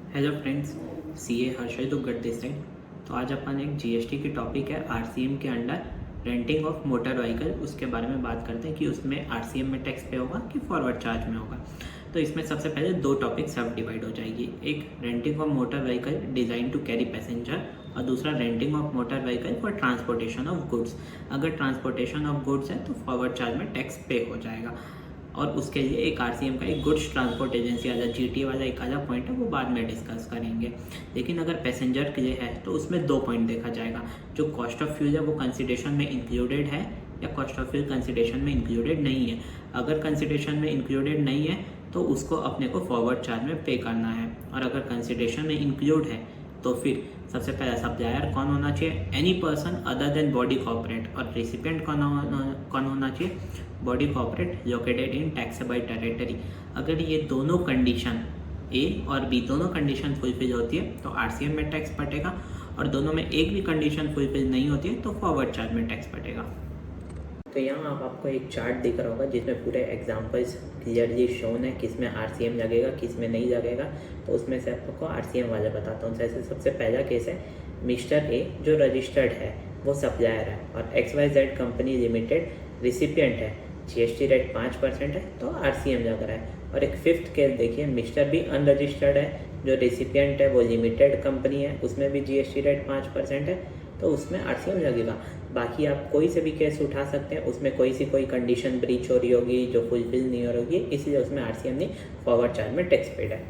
Hello friends, CA Harshad Duggar this side. तो आज अपन एक जीएसटी की टॉपिक है आरसीएम के under renting of motor vehicle, उसके बारे में बात करते हैं कि उसमें आरसीएम में टैक्स पे होगा कि फॉरवर्ड चार्ज में होगा। तो इसमें सबसे पहले दो टॉपिक सब डिवाइड हो जाएगी, एक renting of motor vehicle design to carry passenger और दूसरा renting of motor vehicle for transportation of goods. अगर ट्रांसपोर्टेशन ऑफ गुड्स है तो फॉरवर्ड चार्ज में टैक्स पे हो जाएगा और उसके लिए एक आरसीएम का एक गुड्स ट्रांसपोर्ट एजेंसी वाला जीटीए वाला एक अलग पॉइंट है, वो बाद में डिस्कस करेंगे। लेकिन अगर पैसेंजर के लिए है तो उसमें दो पॉइंट देखा जाएगा, जो कॉस्ट ऑफ फ्यूल है वो कंसिडरेशन में इंक्लूडेड है या कॉस्ट ऑफ फ्यूल कंसिडरेशन में इंक्लूडेड नहीं है। अगर कंसिडरेशन में इंक्लूडेड नहीं है तो उसको अपने को फॉरवर्ड चार्ज में पे करना है, और अगर कंसिडरेशन में इंक्लूड है तो फिर सबसे पहला सप्लायर कौन होना चाहिए, any person other than body corporate, और रेसिपिएंट कौन होना चाहिए, body corporate located in taxable territory. अगर ये दोनों कंडीशन ए और बी दोनों कंडीशन फुलफिल होती है तो आरसीएम में टैक्स पटेगा, और दोनों में एक भी कंडीशन फुलफिल नहीं होती है तो फॉरवर्ड चार्ज में टैक्स पटेगा। तो यहाँ आपको एक चार्ट दिख रहा होगा जिसमें पूरे एग्जांपल्स क्लियरली शोन है किस में आरसीएम लगेगा किस में नहीं लगेगा। तो उसमें से आपको आरसीएम वाला बताता हूँ। जैसे सबसे पहला केस है मिस्टर ए जो रजिस्टर्ड है, वो सप्लायर है, और XYZ कंपनी लिमिटेड रिसिपिएंट है, जीएसटी रेट 5% है तो आरसीएम लग रहा है। और एक फिफ्थ केस देखिए, मिस्टर बी अनरजिस्टर्ड है, जो रेसिपिएंट है वो लिमिटेड कंपनी है, उसमें भी जीएसटी रेट 5% है तो उसमें आरसीएम लगेगा। बाकी आप कोई से भी केस उठा सकते हैं, उसमें कोई कंडीशन ब्रीच हो रही होगी जो फुलफिल नहीं हो रही होगी, इसलिए उसमें आरसीएम नहीं, फॉरवर्ड चार्ज में टैक्स पेड है।